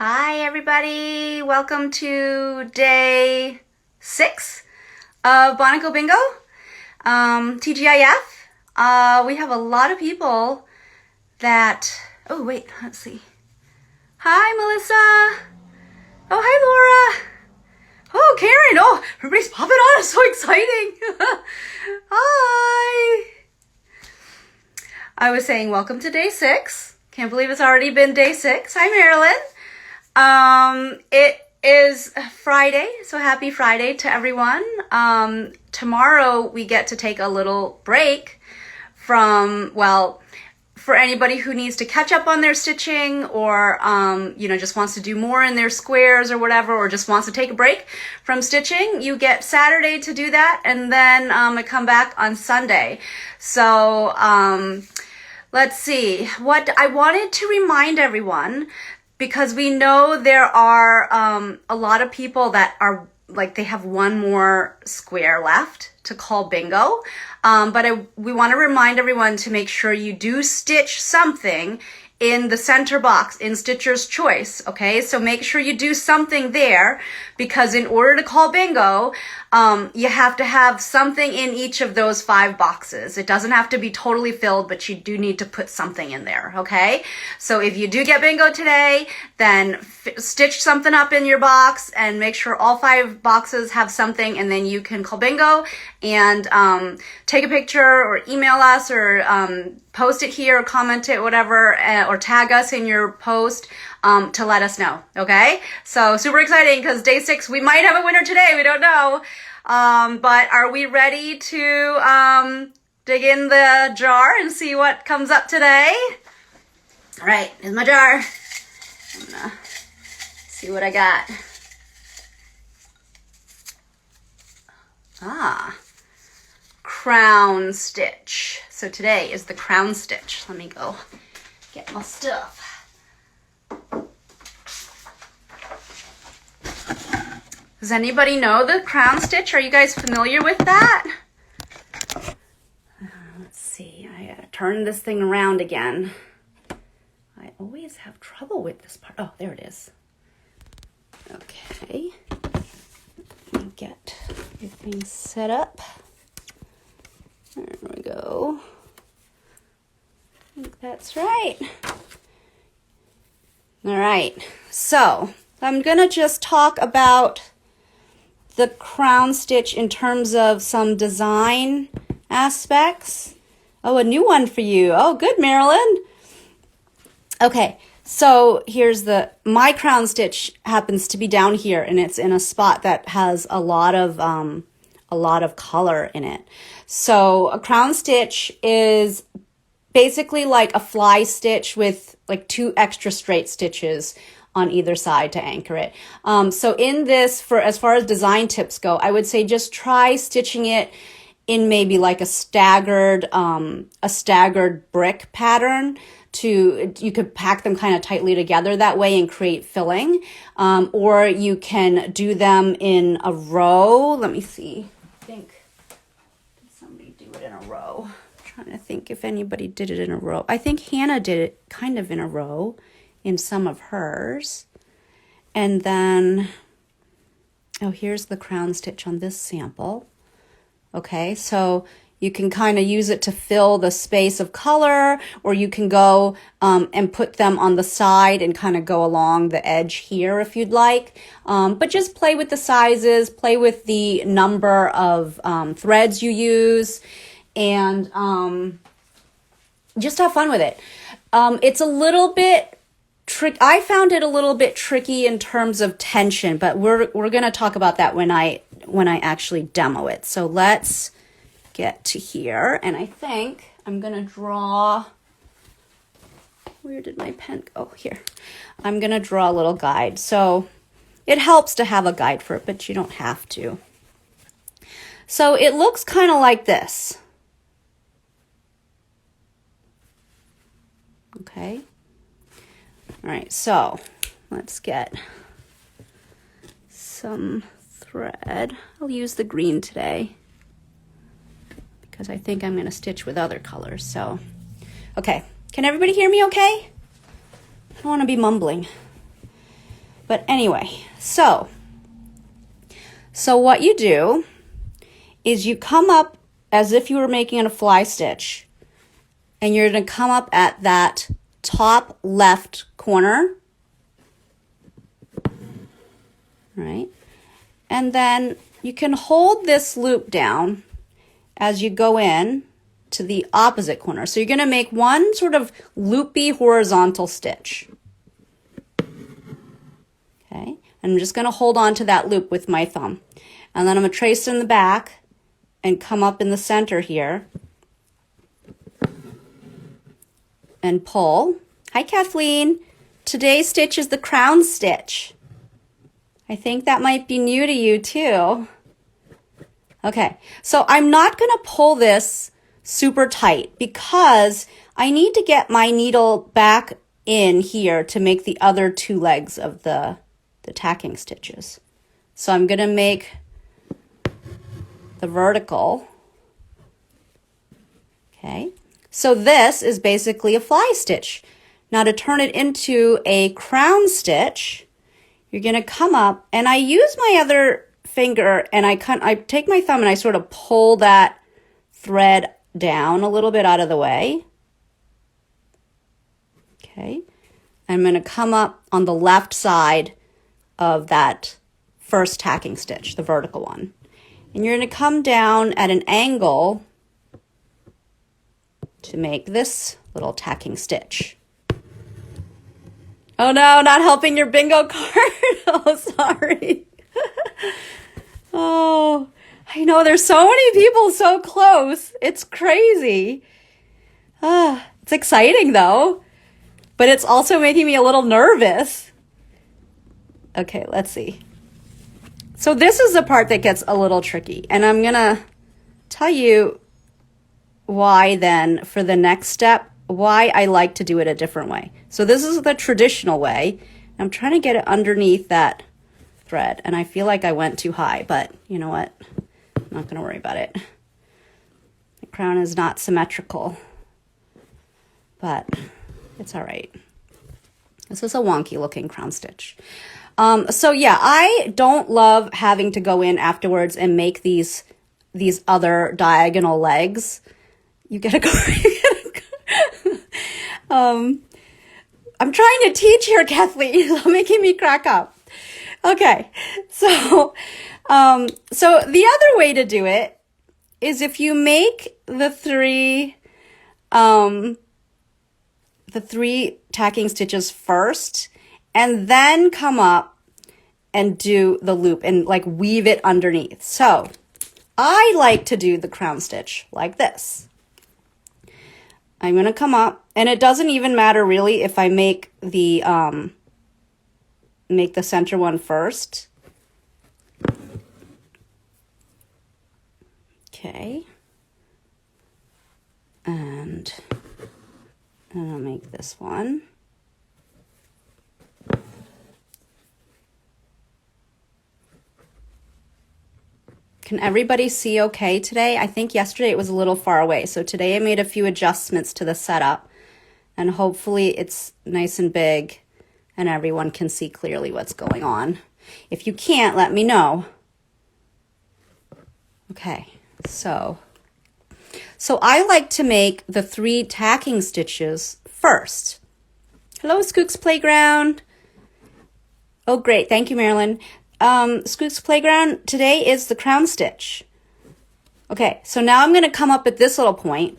Hi everybody, welcome to day 6 of Bonico Bingo, TGIF. We have a lot of people that, oh wait, let's see. Hi Melissa, oh hi Laura, oh Karen, oh everybody's popping on, it's so exciting. Hi. I was saying welcome to day 6, can't believe it's already been day 6. Hi Marilyn. It is Friday, so happy Friday to everyone. Tomorrow we get to take a little break from, well, for anybody who needs to catch up on their stitching or, just wants to do more in their squares or whatever, or just wants to take a break from stitching, you get Saturday to do that, and then I come back on Sunday. So, let's see. What I wanted to remind everyone, because we know there are a lot of people that are like they have one more square left to call bingo. But we want to remind everyone to make sure you do stitch something in the center box in Stitcher's Choice, okay? So make sure you do something there, because in order to call bingo, you have to have something in each of those 5 boxes. It doesn't have to be totally filled, but you do need to put something in there, okay? So if you do get bingo today, then stitch something up in your box and make sure all 5 boxes have something, and then you can call bingo and take a picture or email us or post it here or comment it, whatever, or tag us in your post to let us know, okay? So super exciting, because day 6, we might have a winner today, we don't know. But are we ready to dig in the jar and see what comes up today? All right, here's my jar. I'm gonna see what I got. Crown stitch. So today is the crown stitch. Let me go get my stuff. Does anybody know the crown stitch? Are you guys familiar with that? Let's see. I gotta turn this thing around again. I always have trouble with this part. Oh, there it is. Okay. Let me get everything set up. There we go. I think that's right. All right. So I'm gonna just talk about the crown stitch in terms of some design aspects. Oh, a new one for you. Oh, good, Marilyn. Okay, so here's my crown stitch happens to be down here, and it's in a spot that has a lot of color in it. So a crown stitch is basically like a fly stitch with like 2 extra straight stitches on either side to anchor it. So in this, as far as design tips go, I would say just try stitching it in maybe like a staggered brick pattern. You could pack them kind of tightly together that way and create filling. Or you can do them in a row. Let me see. Did somebody do it in a row? I'm trying to think if anybody did it in a row. I think Hannah did it kind of in a row in some of hers. And then, oh, here's the crown stitch on this sample. Okay, so you can kind of use it to fill the space of color, or you can go and put them on the side and kind of go along the edge here if you'd like. But just play with the sizes, play with the number of threads you use, and just have fun with it. It's a little bit I found it a little bit tricky in terms of tension, but we're going to talk about that when I actually demo it. So let's get to here, and I think I'm going to draw. Where did my pen go? Here. I'm going to draw a little guide. So it helps to have a guide for it, but you don't have to. So it looks kind of like this. Okay. All right, so let's get some thread. I'll use the green today because I think I'm going to stitch with other colors. So, okay, can everybody hear me okay? I don't want to be mumbling. But anyway, so what you do is you come up as if you were making a fly stitch, and you're going to come up at that top left corner, right? And then you can hold this loop down as you go in to the opposite corner. So you're going to make one sort of loopy horizontal stitch. Okay, and I'm just going to hold on to that loop with my thumb. And then I'm going to trace in the back and come up in the center here and pull. Hi, Kathleen. Today's stitch is the crown stitch. I think that might be new to you too. Okay, so I'm not going to pull this super tight because I need to get my needle back in here to make the other two legs of the tacking stitches. So I'm going to make the vertical. Okay, so this is basically a fly stitch. Now to turn it into a crown stitch, you're going to come up, and I use my other finger and I take my thumb and I sort of pull that thread down a little bit out of the way. Okay, I'm going to come up on the left side of that first tacking stitch, the vertical one. And you're going to come down at an angle to make this little tacking stitch. Oh no, not helping your bingo card. Oh, sorry. Oh, I know there's so many people so close. It's crazy. It's exciting though, but it's also making me a little nervous. Okay, let's see. So this is the part that gets a little tricky, and I'm gonna tell you why then for the next step, why I like to do it a different way. So this is the traditional way. I'm trying to get it underneath that thread, and I feel like I went too high, but you know what? I'm not gonna worry about it. The crown is not symmetrical, but it's all right. This is a wonky looking crown stitch. So yeah, I don't love having to go in afterwards and make these other diagonal legs. You gotta go. I'm trying to teach here, Kathleen. You're making me crack up. Okay, so the other way to do it is if you make the three tacking stitches first, and then come up and do the loop and like weave it underneath. So I like to do the crown stitch like this. I'm going to come up, and it doesn't even matter really if I make the center one first. Okay. And I'll make this one. Can everybody see okay today? I think yesterday it was a little far away, so today I made a few adjustments to the setup, and hopefully it's nice and big and everyone can see clearly what's going on. If you can't, let me know. Okay, so I like to make the 3 tacking stitches first. Hello, Skook's Playground. Oh, great. Thank you, Marilyn. Skook's Playground, today is the crown stitch. Okay, so now I'm going to come up at this little point,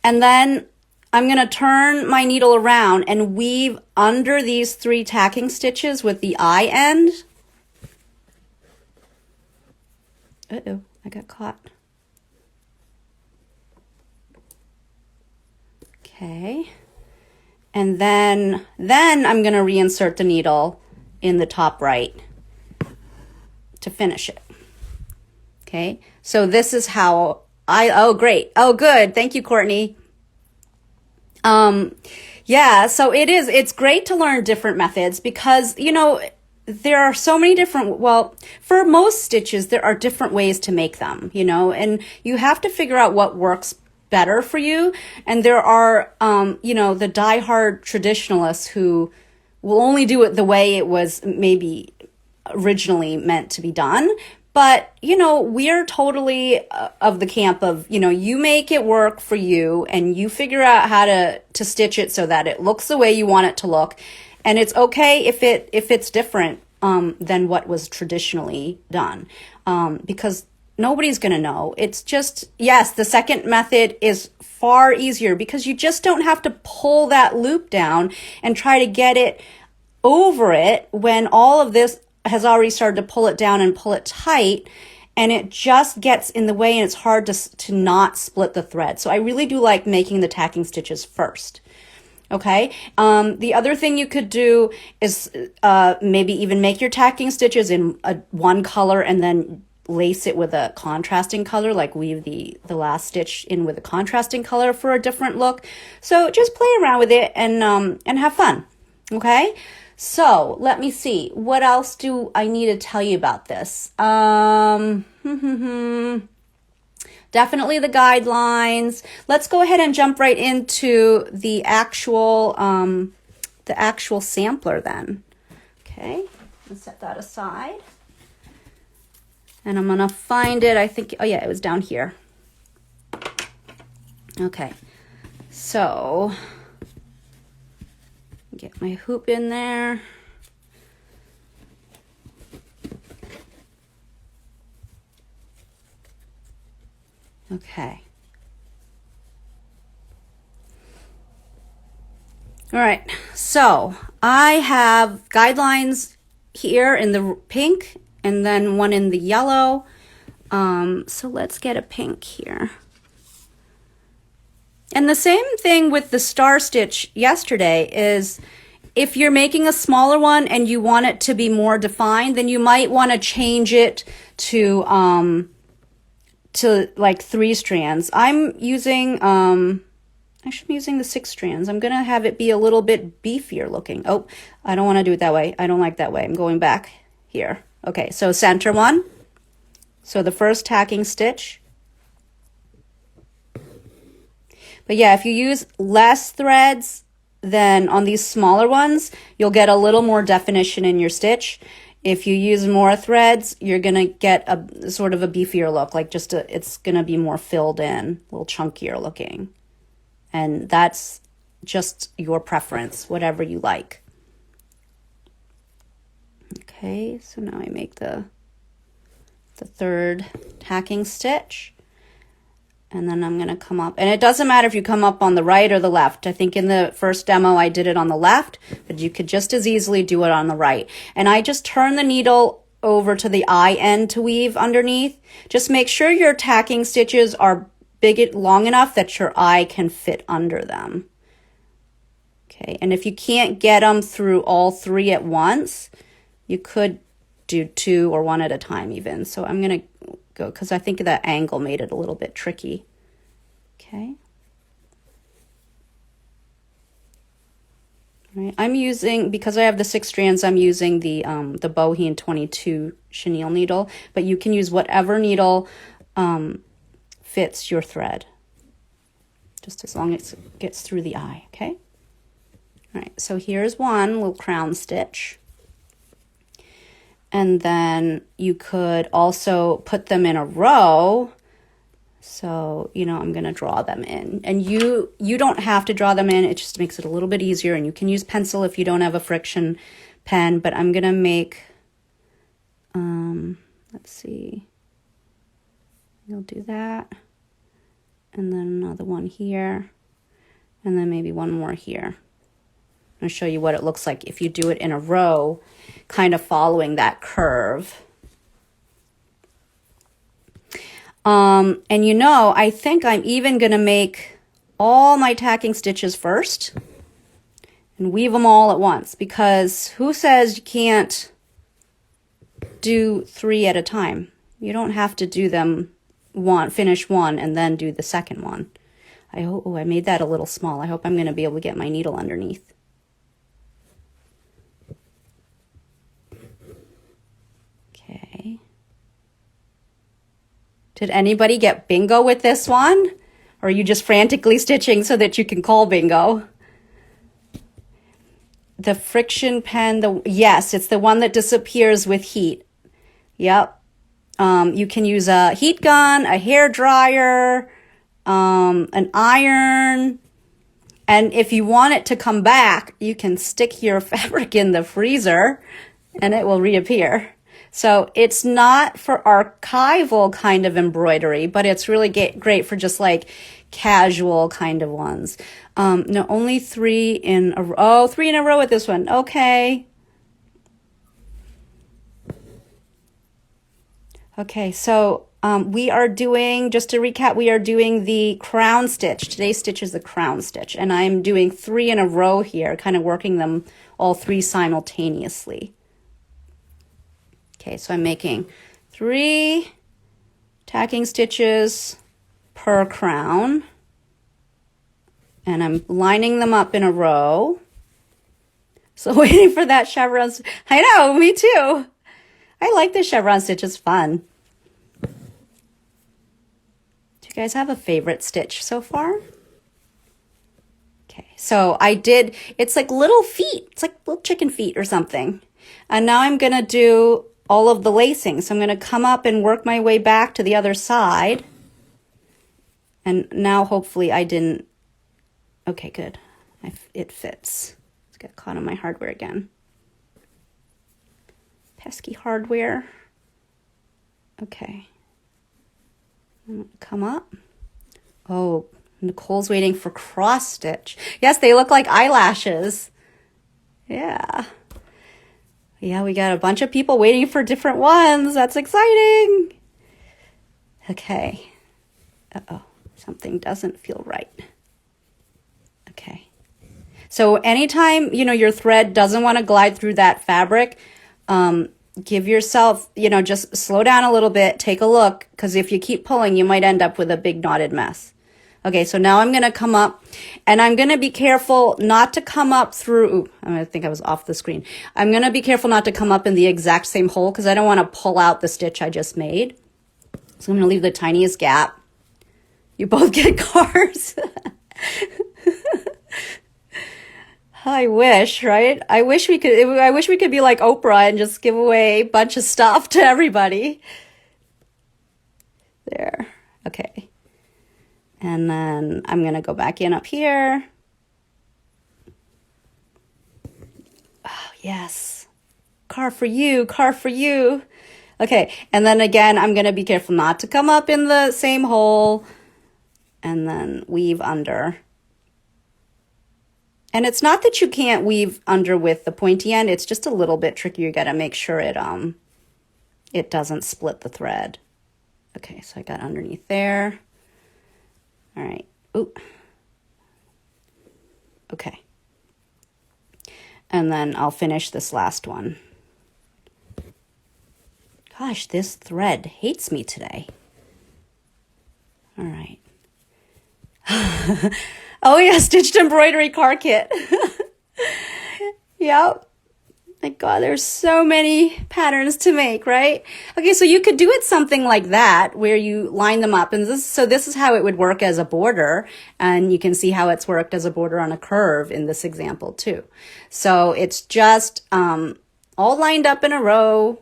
and then I'm going to turn my needle around and weave under these 3 tacking stitches with the eye end. Uh-oh, I got caught. Okay, and then I'm going to reinsert the needle in the top right to finish it. Okay, so this is how oh great, oh good, thank you, Courtney. Yeah, so it's great to learn different methods because, you know, there are so many different, well, for most stitches, there are different ways to make them, you know, and you have to figure out what works better for you. And there are, you know, the diehard traditionalists who we'll only do it the way it was maybe originally meant to be done. But, you know, we're totally of the camp of, you know, you make it work for you and you figure out how to stitch it so that it looks the way you want it to look. And it's okay if it's different than what was traditionally done, because nobody's going to know. It's just, yes, the second method is far easier because you just don't have to pull that loop down and try to get it over it when all of this has already started to pull it down and pull it tight, and it just gets in the way and it's hard to not split the thread. So I really do like making the tacking stitches first. Okay. The other thing you could do is maybe even make your tacking stitches in one color and then lace it with a contrasting color, like weave the last stitch in with a contrasting color for a different look. So just play around with it and have fun. Okay. So let me see. What else do I need to tell you about this? Definitely the guidelines. Let's go ahead and jump right into the actual sampler then. Okay, let's set that aside. And I'm gonna find it. I think, oh yeah, it was down here. Okay, so get my hoop in there. Okay. All right, so I have guidelines here in the pink and then one in the yellow. So let's get a pink here. And the same thing with the star stitch yesterday is if you're making a smaller one and you want it to be more defined, then you might want to change it to like 3 strands. I'm using, actually I'm using the 6 strands. I'm going to have it be a little bit beefier looking. Oh, I don't want to do it that way. I don't like that way. I'm going back here. Okay, so center one. So the first tacking stitch. But yeah, if you use less threads than on these smaller ones, you'll get a little more definition in your stitch. If you use more threads, you're going to get a sort of a beefier look, like it's going to be more filled in, a little chunkier looking. And that's just your preference, whatever you like. Okay, so now I make the third tacking stitch. And then I'm going to come up, and it doesn't matter if you come up on the right or the left. I think in the first demo I did it on the left, but you could just as easily do it on the right. And I just turn the needle over to the eye end to weave underneath. Just make sure your tacking stitches are long enough that your eye can fit under them. Okay, and if you can't get them through all 3 at once, you could do 2 or 1 at a time even. So I'm going to go because I think that angle made it a little bit tricky. Okay. All right. I'm using, because I have the 6 strands, I'm using the Bohemian 22 chenille needle, but you can use whatever needle fits your thread, just as long as it gets through the eye. Okay. All right. So here's one little crown stitch. And then you could also put them in a row. So, you know, I'm going to draw them in. And you don't have to draw them in. It just makes it a little bit easier. And you can use pencil if you don't have a friction pen. But I'm going to make, let's see. You'll do that. And then another one here. And then maybe one more here. I'll show you what it looks like if you do it in a row, kind of following that curve. And you know, I think I'm even going to make all my tacking stitches first and weave them all at once, because who says you can't do 3 at a time? You don't have to do them finish one and then do the second one. I made that a little small. I hope I'm going to be able to get my needle underneath. Okay. Did anybody get bingo with this one? Or are you just frantically stitching so that you can call bingo? The friction pen, yes, it's the one that disappears with heat. Yep. You can use a heat gun, a hair dryer, an iron. And if you want it to come back, you can stick your fabric in the freezer and it will reappear. So it's not for archival kind of embroidery, but it's really great for just like casual kind of ones. No, only 3 in a row. Oh, 3 in a row with this one. Okay. Okay, so we are doing, just to recap, we are doing the crown stitch. Today's stitch is the crown stitch, and I'm doing 3 in a row here, kind of working them all 3 simultaneously. Okay, so I'm making 3 tacking stitches per crown, and I'm lining them up in a row. So waiting for that chevron. I know, me too. I like the chevron stitch, it's fun. Do you guys have a favorite stitch so far? Okay, so I did, it's like little feet. It's like little chicken feet or something. And now I'm gonna do all of the lacing. So I'm gonna come up and work my way back to the other side. And now hopefully I didn't, okay, good. It fits. Let's get caught on my hardware again. Pesky hardware. Okay. I'm gonna come up. Oh, Nicole's waiting for cross stitch. Yes, they look like eyelashes. Yeah. Yeah, we got a bunch of people waiting for different ones. That's exciting. Okay. Uh-oh, something doesn't feel right. Okay. So anytime, your thread doesn't want to glide through that fabric, give yourself, just slow down a little bit, take a look, because if you keep pulling, you might end up with a big knotted mess. Okay, so now I'm going to come up, and I'm going to be careful not to come up through, I think I was off the screen. I'm going to be careful not to come up in the exact same hole, because I don't want to pull out the stitch I just made. So I'm going to leave the tiniest gap. You both get cars. I wish, right? I wish we could be like Oprah and just give away a bunch of stuff to everybody. There. Okay. And then I'm going to go back in up here. Oh, yes. Car for you, car for you. Okay. And then again, I'm going to be careful not to come up in the same hole and then weave under. And it's not that you can't weave under with the pointy end. It's just a little bit tricky. You got to make sure it doesn't split the thread. Okay, so I got underneath there. All right. Ooh. Okay. And then I'll finish this last one. Gosh, this thread hates me today. All right. Oh yeah, stitched embroidery car kit. Yep. My God, there's so many patterns to make, right? Okay, so you could do it something like that, where you line them up, and this is how it would work as a border, and you can see how it's worked as a border on a curve in this example too. So it's just all lined up in a row,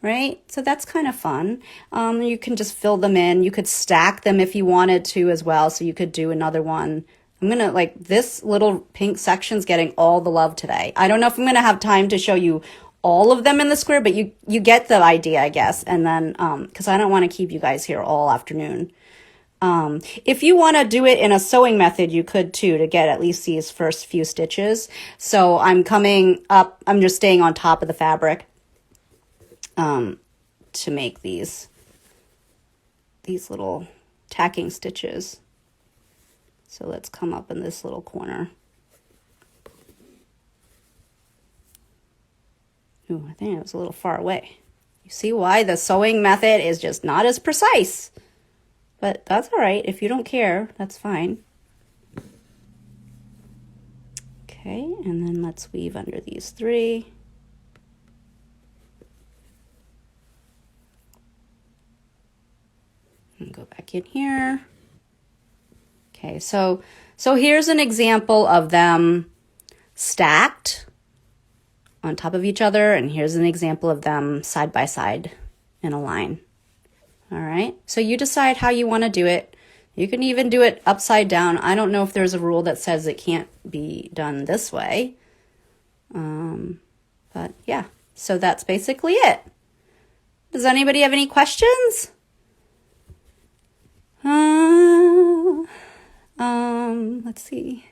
right? So that's kind of fun. You can just fill them in. You could stack them if you wanted to as well, so you could do another one. I'm going to, like, this little pink section's getting all the love today. I don't know if I'm going to have time to show you all of them in the square, but you get the idea, I guess. And then, because I don't want to keep you guys here all afternoon. If you want to do it in a sewing method, you could too, to get at least these first few stitches. So I'm coming up, I'm just staying on top of the fabric to make these little tacking stitches. So let's come up in this little corner. Ooh, I think it was a little far away. You see why the sewing method is just not as precise. But that's all right. If you don't care, that's fine. Okay, and then let's weave under these 3. And go back in here. Okay, so here's an example of them stacked, on top of each other. And here's an example of them side by side in a line. All right, so you decide how you want to do it. You can even do it upside down. I don't know if there's a rule that says it can't be done this way. But yeah, so that's basically it. Does anybody have any questions? Let's see.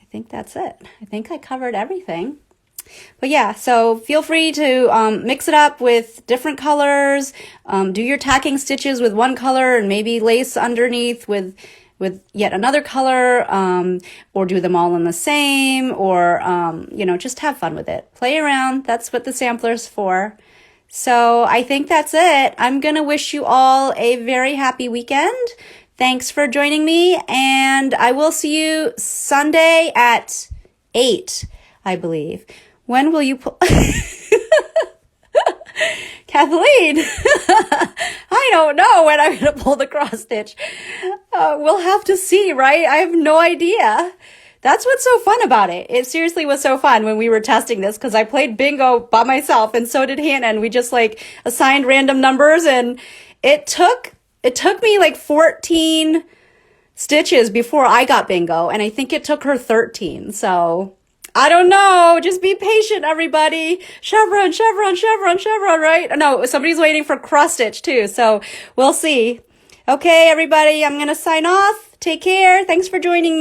I think that's it. I think I covered everything. But yeah, so feel free to mix it up with different colors. Do your tacking stitches with one color and maybe lace underneath with yet another color, or do them all in the same, or, you know, just have fun with it. Play around. That's what the sampler's for. So I think that's it. I'm going to wish you all a very happy weekend. Thanks for joining me, and I will see you Sunday at 8, I believe. When will you pull? Kathleen, I don't know when I'm going to pull the cross stitch. We'll have to see, right? I have no idea. That's what's so fun about it. It seriously was so fun when we were testing this, because I played bingo by myself and so did Hannah, and we just like assigned random numbers, and it took me like 14 stitches before I got bingo, and I think it took her 13. So I don't know. Just be patient, everybody. Chevron, chevron, chevron, chevron, right? No, somebody's waiting for cross stitch too. So we'll see. Okay, everybody, I'm going to sign off. Take care. Thanks for joining me.